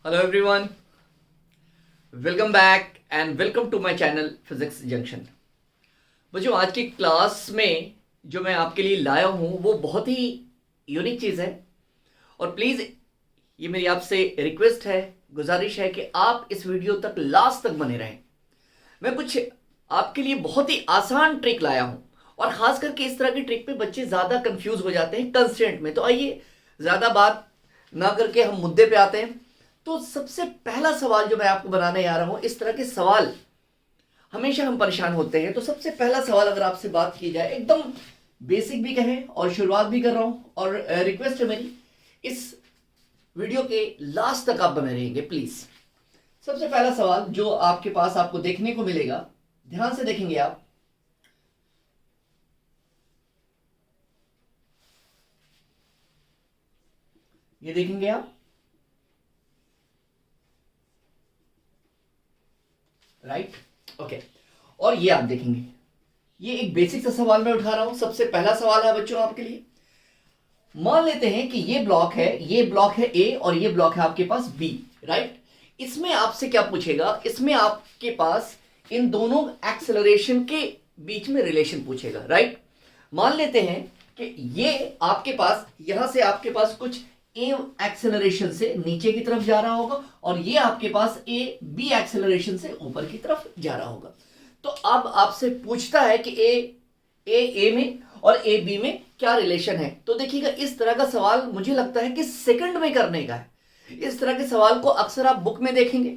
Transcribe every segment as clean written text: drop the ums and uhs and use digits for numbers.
Hello everyone, welcome back and welcome to my channel physics junction. बच्चों, आज की class में जो मैं आपके लिए लाया हूँ वो बहुत ही यूनिक चीज़ है और प्लीज़ ये मेरी आपसे रिक्वेस्ट है, गुजारिश है कि आप इस वीडियो तक लास्ट तक बने रहें। मैं कुछ आपके लिए बहुत ही आसान ट्रिक लाया हूँ और ख़ास करके इस तरह की ट्रिक पे बच्चे ज़्यादा कंफ्यूज हो जाते हैं कंस्ट्रेंट में। तो आइए ज़्यादा बात ना करके हम मुद्दे पे आते हैं। तो सबसे पहला सवाल जो मैं आपको बनाने आ रहा हूं, इस तरह के सवाल हमेशा हम परेशान होते हैं। तो सबसे पहला सवाल अगर आपसे बात की जाए, एकदम बेसिक भी कहें और शुरुआत भी कर रहा हूं और रिक्वेस्ट है मेरी, इस वीडियो के लास्ट तक आप बने रहेंगे प्लीज। सबसे पहला सवाल जो आपके पास आपको देखने को मिलेगा, ध्यान से देखेंगे आप। ये देखेंगे आप, राइट? ओके। और ये आप देखेंगे, ये एक बेसिक सा सवाल मैं उठा रहा हूं। सबसे पहला सवाल है बच्चों आपके लिए। मान लेते हैं कि ये ब्लॉक है, ये ब्लॉक है ए और ये ब्लॉक है आपके पास बी, राइट? इसमें आपसे क्या पूछेगा? इसमें आपके पास इन दोनों एक्सेलरेशन के बीच में रिलेशन पूछेगा, राइट? मान लेते हैं कि ये आपके पास, यहां से आपके पास कुछ ए एक्सेलरेशन से नीचे की तरफ जा रहा होगा और ये आपके पास ए बी एक्सेलरेशन से ऊपर की तरफ जा रहा होगा। तो अब आपसे पूछता है कि ए में और ए बी में क्या रिलेशन है। तो देखिएगा, इस तरह का सवाल मुझे लगता है कि सेकंड में करने का है। इस तरह के सवाल को अक्सर आप बुक में देखेंगे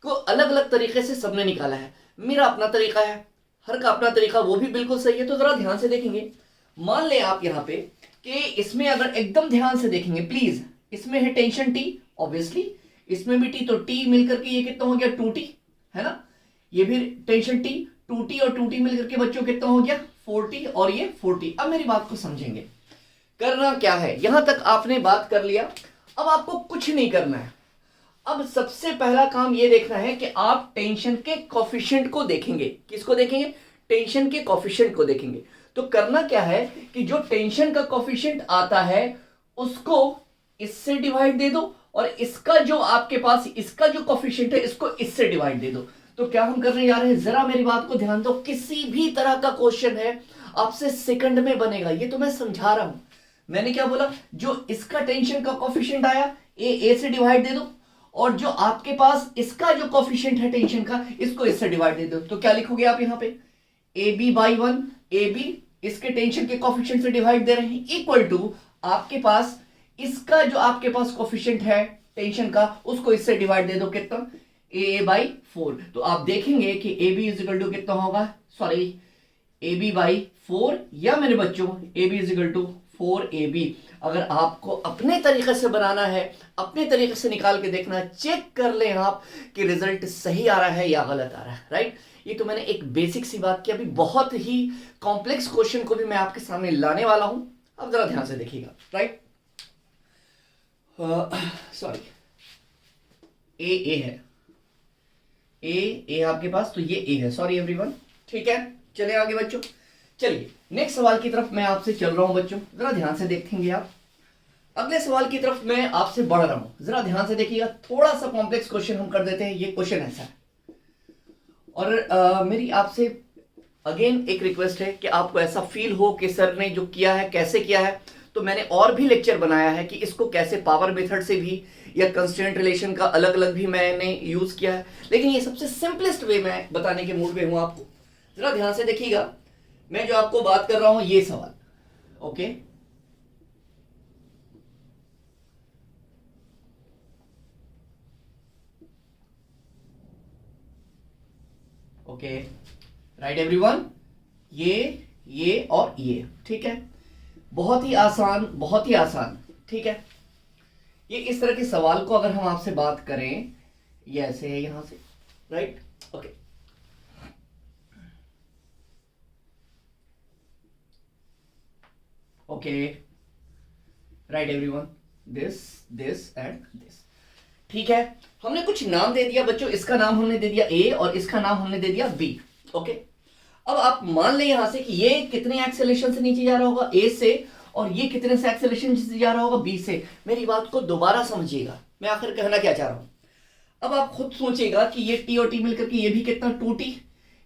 को अलग अलग तरीके से सबने निकाला है। मेरा अपना तरीका है, हर का अपना तरीका, वो भी बिल्कुल सही है। तो जरा ध्यान से देखेंगे। मान लें आप यहां पे कि इसमें अगर एकदम ध्यान से देखेंगे प्लीज, इसमें है टेंशन टी, ऑब्वियसली इसमें भी टी, तो टी मिलकर के ये कितना हो गया? 2t, है ना? ये भी टेंशन टी, 2t और 2t मिलकर के बच्चों कितना हो गया? 4t और ये 4t। अब मेरी बात को समझेंगे, करना क्या है? यहां तक आपने बात कर लिया, अब आपको कुछ नहीं करना है। अब सबसे पहला काम ये देखना है कि आप टेंशन के कोफिशिएंट को देखेंगे। किसको देखेंगे? टेंशन के कोफिशिएंट को देखेंगे। तो करना क्या है कि जो टेंशन का कोफिशिएंट आता है उसको इससे डिवाइड दे दो और इसका जो आपके पास इसका जो कोफिशिएंट है इसको इससे डिवाइड दे दो। तो क्या हम करने जा रहे हैं? जरा मेरी बात को ध्यान दो। किसी भी तरह का क्वेश्चन है आपसे सेकंड में बनेगा, ये तो मैं समझा रहा हूं। मैंने क्या बोला? जो इसका टेंशन का कोफिशिएंट आया ए से डिवाइड दे दो और जो आपके पास इसका जो कोफिशिएंट है टेंशन का, इसको इससे डिवाइड दे दो। तो क्या लिखोगे आप यहां पे? A B by 1, A B इसके टेंशन के कोफिशिएंट से डिवाइड दे रहे हैं, इक्वल टू आपके पास इसका जो आपके पास कोफिशिएंट है टेंशन का, उसको इससे डिवाइड दे दो। कितना? A by 4। तो आप देखेंगे कि A B is equal to कितना होगा? सॉरी, ए बी बाई 4, या मेरे बच्चों a B is equal to 4ab। अगर आपको अपने तरीके से बनाना है, अपने तरीके से निकाल के देखना, चेक कर लें आप कि रिजल्ट सही आ रहा है या गलत आ रहा है, राइट? ये तो मैंने एक बेसिक सी बात की। अभी बहुत ही कॉम्प्लेक्स क्वेश्चन को भी मैं आपके सामने लाने वाला हूं। अब जरा ध्यान से देखिएगा, राइट? सॉरी, ए है, ए आपके पास, तो ये ए है। सॉरी एवरीवन, ठीक है? चले आगे बच्चों, चलिए नेक्स्ट सवाल की तरफ मैं आपसे चल रहा हूं बच्चों, जरा ध्यान से देखेंगे आप। अगले सवाल की तरफ मैं आपसे बढ़ रहा हूं, जरा ध्यान से देखिएगा। थोड़ा सा कॉम्प्लेक्स क्वेश्चन हम कर देते हैं। ये क्वेश्चन ऐसा है और मेरी आपसे अगेन एक रिक्वेस्ट है कि आपको ऐसा फील हो कि सर ने जो किया है कैसे किया है। तो मैंने और भी लेक्चर बनाया है कि इसको कैसे पावर मेथड से भी या कंस्ट्रेंट रिलेशन का अलग अलग भी मैंने यूज किया है, लेकिन ये सबसे सिंपलेस्ट वे में बताने के मूड में हूं आपको। जरा ध्यान से देखिएगा, मैं जो आपको बात कर रहा हूं ये सवाल, ओके? Okay, right everyone? ये और ये, ठीक है? बहुत ही आसान, बहुत ही आसान, ठीक है? ये इस तरह के सवाल को अगर हम आपसे बात करें, ये ऐसे है यहां से, right? Okay, okay, right everyone? This and this, ठीक है? हमने कुछ नाम दे दिया बच्चों, इसका नाम हमने दे दिया ए और इसका नाम हमने दे दिया बी, ओके? अब आप मान लें यहां से कि ये कितने एक्सेलरेशन से नीचे जा रहा होगा? ए से, और ये कितने से एक्सेलरेशन से जा रहा होगा? बी से। मेरी बात को दोबारा समझिएगा, मैं आखिर कहना क्या चाह रहा हूं। अब आप खुद सोचेगा कि ये टी और टी मिलकर के ये भी कितना 2t,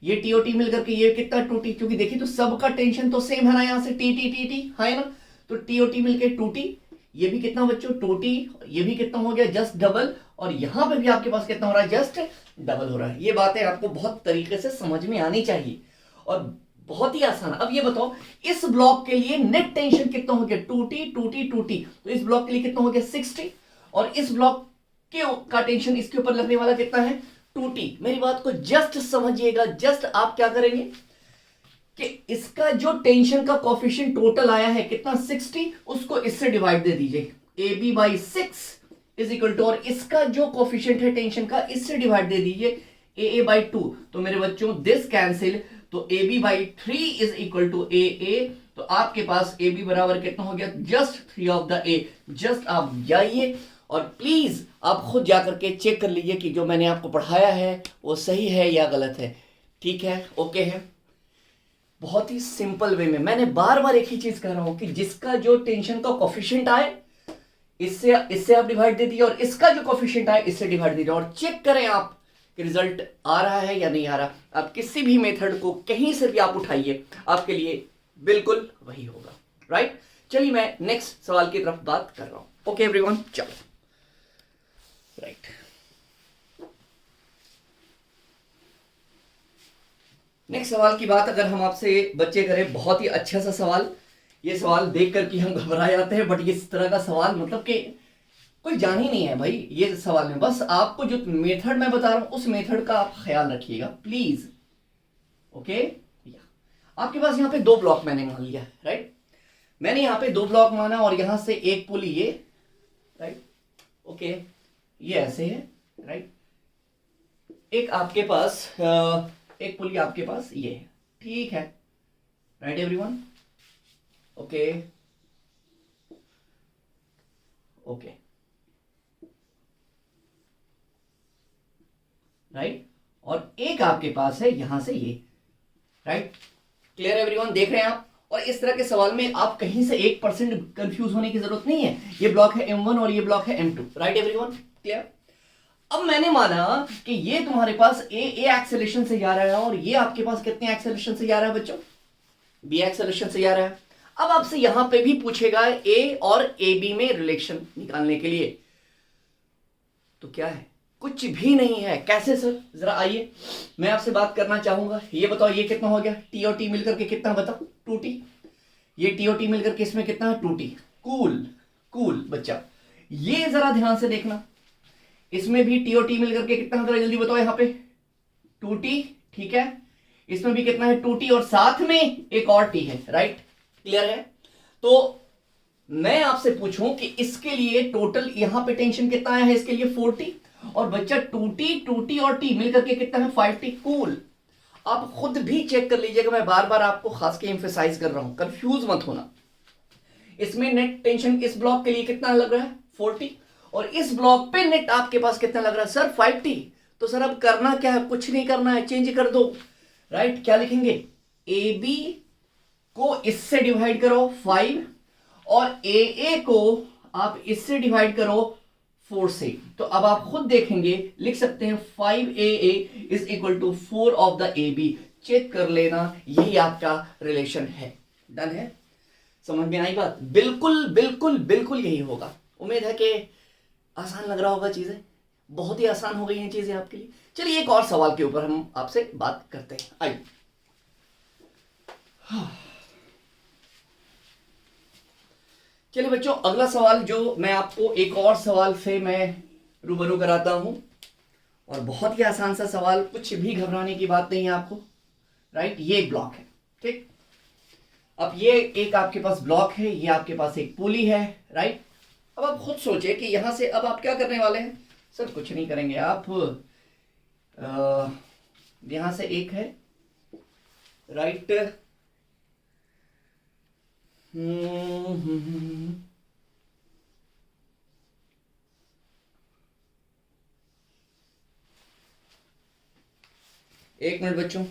ये टी और टी मिलकर के ये कितना 2t, क्योंकि देखिए तो सबका टेंशन तो सेम है ना, यहाँ से टी टी टी टी है ना, तो टी और टी मिलकर 2t, ये भी कितना बच्चों 2t, ये भी कितना हो गया जस्ट डबल, और यहां पे भी आपके पास कितना हो रहा है जस्ट डबल हो रहा है। ये बातें आपको बहुत तरीके से समझ में आनी चाहिए और बहुत ही आसान। अब ये बताओ इस ब्लॉक के लिए नेट टेंशन कितना हो गया 2t 2t 2t, तो इस ब्लॉक के लिए कितना हो गया 60, और इस ब्लॉक के का टेंशन इसके ऊपर लगने वाला कितना है 2t। मेरी बात को जस्ट समझिएगा, जस्ट आप क्या करेंगे कि इसका जो टेंशन का कोफिशिएंट टोटल आया है कितना 60, उसको इससे डिवाइड दे दीजिए, a B by 6 is equal to, और इसका जो कोफिशिएंट है टेंशन का इससे डिवाइड दे दीजिए ए बाई 2, तो मेरे बच्चों दिस कैंसिल, तो A B by 3 is equal to A, तो आपके पास ए बी बराबर कितना हो गया just 3 of the A. Just आप जाइए और प्लीज आप खुद जाकर के चेक कर लीजिए कि जो मैंने आपको पढ़ाया है वो सही है या गलत है। ठीक है, ओके है। बहुत ही सिंपल वे में मैंने बार बार एक ही चीज कह रहा हूं कि जिसका जो टेंशन का कोफिशिएंट आए इससे आप डिवाइड दे दीजिए, और इसका जो कोफिशिएंट आए इससे डिवाइड दीजिए, और चेक करें आप कि रिजल्ट आ रहा है या नहीं आ रहा। आप किसी भी मेथड को कहीं से भी आप उठाइए, आपके लिए बिल्कुल वही होगा। राइट, चलिए मैं नेक्स्ट सवाल की तरफ बात कर रहा हूं। ओके एवरीवन, चलो राइट। नेक्स्ट सवाल की बात अगर हम आपसे बच्चे करें, बहुत ही अच्छा सा सवाल, ये सवाल देख कर कि हम घबरा जाते हैं, बट इस तरह का सवाल मतलब कि कोई जान ही नहीं है भाई ये सवाल में। बस आपको जो मेथड मैं बता रहा हूं उस मेथड का आप ख्याल रखिएगा प्लीज। ओके, आपके पास यहां पे दो ब्लॉक मैंने मान लिया, राइट, मैंने यहां पे दो ब्लॉक माना और यहां से एक पुली ये, राइट, ओके, ये ऐसे है, राइट, एक आपके पास एक पुली आपके पास ये है, ठीक है, right everyone, okay okay, right, और एक आपके पास है यहां से ये, राइट, क्लियर एवरीवन, देख रहे हैं आप। और इस तरह के सवाल में आप कहीं से 1% कंफ्यूज होने की जरूरत नहीं है, ये ब्लॉक है M1 और ये ब्लॉक है M2, राइट एवरीवन, क्लियर। अब मैंने माना कि ये तुम्हारे पास ए एक्सेलरेशन से जा रहा है और ये आपके पास कितने एक्सेलरेशन से जा रहा है बच्चों, बी एक्सेलरेशन से जा रहा है। अब आपसे यहां पे भी पूछेगा ए और ए बी में रिलेशन निकालने के लिए, तो क्या है, कुछ भी नहीं है। कैसे सर, जरा आइए मैं आपसे बात करना चाहूंगा। ये बताओ ये कितना हो गया, टी और टी मिलकर के कितना, बताओ 2t, ये टी और टी मिलकर के इसमें कितना है 2t। कूल कूल बच्चा, ये जरा ध्यान से देखना, इसमें भी टी और टी मिलकर के कितना होगा, जल्दी बताओ, यहाँ पे 2t, ठीक है, इसमें भी कितना है 2t और साथ में एक और t है, राइट, क्लियर है। तो मैं आपसे पूछूं कि इसके लिए टोटल यहां पे टेंशन कितना आया है, इसके लिए 4t, और बच्चा 2t और t मिलकर के कितना है 5t। कूल, आप खुद भी चेक कर लीजिएगा, मैं बार बार आपको खास के एम्फेसाइज कर रहा हूं, कंफ्यूज मत होना। इसमें नेट टेंशन इस ब्लॉक के लिए कितना लग रहा है 4t, और इस ब्लॉक पे नेट आपके पास कितना लग रहा है सर 5t। तो सर अब करना क्या है, कुछ नहीं करना है, चेंज कर दो, राइट, क्या लिखेंगे, ए बी को इससे डिवाइड करो 5 और ए को आप इससे डिवाइड करो 4 से। तो अब आप खुद देखेंगे, लिख सकते हैं 5AA is equal to 4 of the a b. Check कर लेना, यही आपका रिलेशन है। डन है, समझ में आई बात, बिल्कुल बिल्कुल बिल्कुल यही होगा। उम्मीद है कि आसान लग रहा होगा, चीजें बहुत ही आसान हो गई हैं चीजें आपके लिए। चलिए एक और सवाल के ऊपर हम आपसे बात करते हैं, आइए। चलिए बच्चों, अगला सवाल जो मैं आपको एक और सवाल से मैं रूबरू कराता हूं, और बहुत ही आसान सा सवाल, कुछ भी घबराने की बात नहीं है आपको, राइट। ये एक ब्लॉक है, ठीक, अब ये एक आपके पास ब्लॉक है, ये आपके पास एक पुली है, राइट। अब आप खुद सोचे कि यहां से अब आप क्या करने वाले हैं। सर कुछ नहीं करेंगे, आप यहां से एक है, राइट, एक मिनट बच्चों,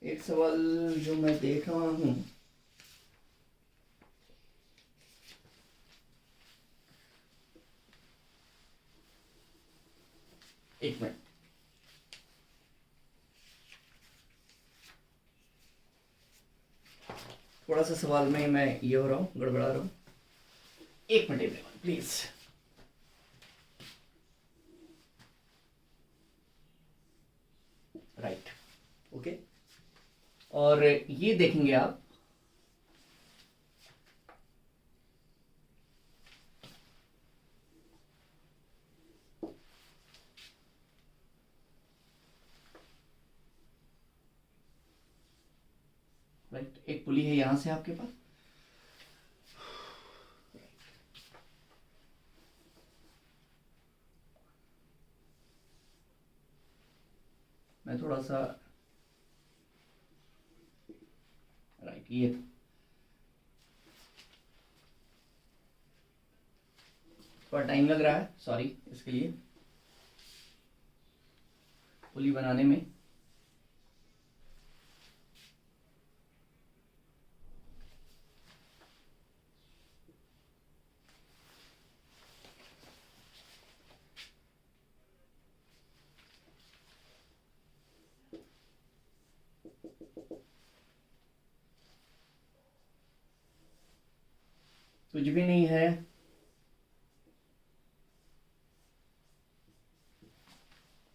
एक सवाल जो मैं देख रहा हूं, थोड़ा सा सवाल में मैं ये हो रहा हूँ, गड़बड़ा रहा हूँ। एक minute everyone please. Right, okay. और ये देखेंगे आप, राइट, एक पुली है यहां से आपके पास, मैं थोड़ा सा, राइट, ये थोड़ा टाइम लग रहा है, सॉरी इसके लिए, पुली बनाने में। कुछ भी नहीं है,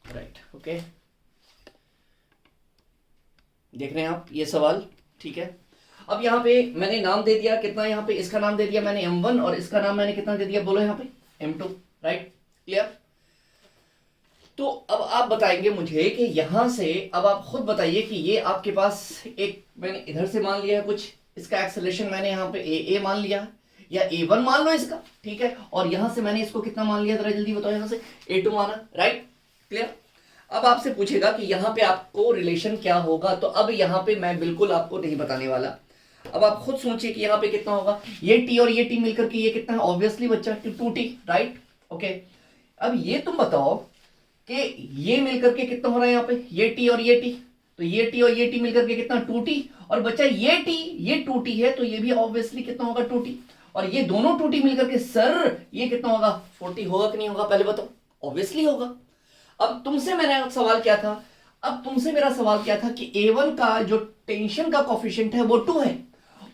राइट, ओके। देख रहे हैं आप ये सवाल, ठीक है। अब यहाँ पे मैंने नाम दे दिया कितना, यहाँ पे इसका नाम दे दिया मैंने M1 और इसका नाम मैंने कितना दे दिया, बोलो यहाँ पे M2, राइट, क्लियर। तो अब आप बताएंगे मुझे कि यहां से, अब आप खुद बताइए कि ये आपके पास एक मैंने इधर से मान लिया है कुछ, इसका एक्सेलरेशन मैंने यहाँ पे ए मान लिया या A1 मान लो इसका, ठीक है। और यहां से मैंने इसको कितना मान लिया, जरा जल्दी बताओ, यहां से A2 माना, राइट, क्लियर। अब आपसे पूछेगा कि यहाँ पे आपको रिलेशन क्या होगा, तो अब यहाँ पे मैं बिल्कुल आपको नहीं बताने वाला। अब आप खुद सोचिए कि यहाँ पे कितना होगा, ये टी और ये टी मिलकर के ये कितना है, ऑब्वियसली बच्चा 2t, राइट, ओके। अब ये तुम बताओ कि ये मिलकर के कितना हो रहा है यहाँ पे, ये टी और ये टी, तो ये टी और ये टी मिलकर के कितना 2t, और बच्चा ये टी ये 2t है तो ये भी ऑब्वियसली कितना होगा 2t, और ये दोनों 2t मिलकर के सर ये कितना होगा 40 होगा कि नहीं होगा, पहले बताओ, ऑब्वियसली होगा। अब तुमसे मैंने सवाल क्या था, अब तुमसे मेरा सवाल क्या था कि A1 का जो टेंशन का कोफिशिएंट है वो 2 है,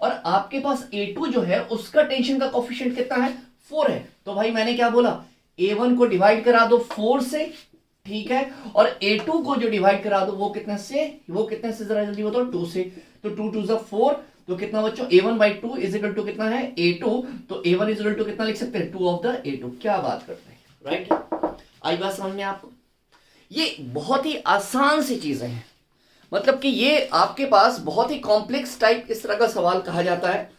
और आपके पास A2 जो है उसका टेंशन का कोफिशिएंट कितना है 4 है। तो भाई मैंने क्या बोला, A1 को डिवाइड करा दो 4 से, ठीक है, और A2 को जो डिवाइड करा दो वो कितने से, जरा जल्दी बताओ, 2 से। तो 2 2 4, तो कितना बच्चों A1/2 इज इक्वल टू कितना है A2, तो A1 इज इक्वल टू कितना लिख सकते हैं 2 ऑफ द A2। क्या बात करते हैं, राइट। आई बात समझ में आपको, ये बहुत ही आसान सी चीजें हैं, मतलब कि ये आपके पास बहुत ही कॉम्प्लेक्स टाइप इस तरह का सवाल कहा जाता है,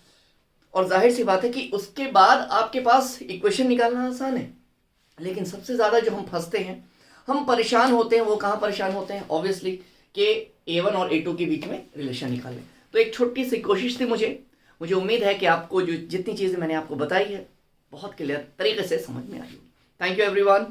और जाहिर सी बात है कि उसके बाद आपके पास इक्वेशन निकालना आसान है, लेकिन सबसे ज्यादा जो हम फंसते हैं, हम परेशान होते हैं, वो कहाँ परेशान होते हैं, ऑब्वियसली कि A1 और A2 के बीच में रिलेशन निकालें। तो एक छोटी सी कोशिश थी, मुझे उम्मीद है कि आपको जो जितनी चीजें मैंने आपको बताई है बहुत क्लियर तरीके से समझ में आई होगी। Thank you everyone.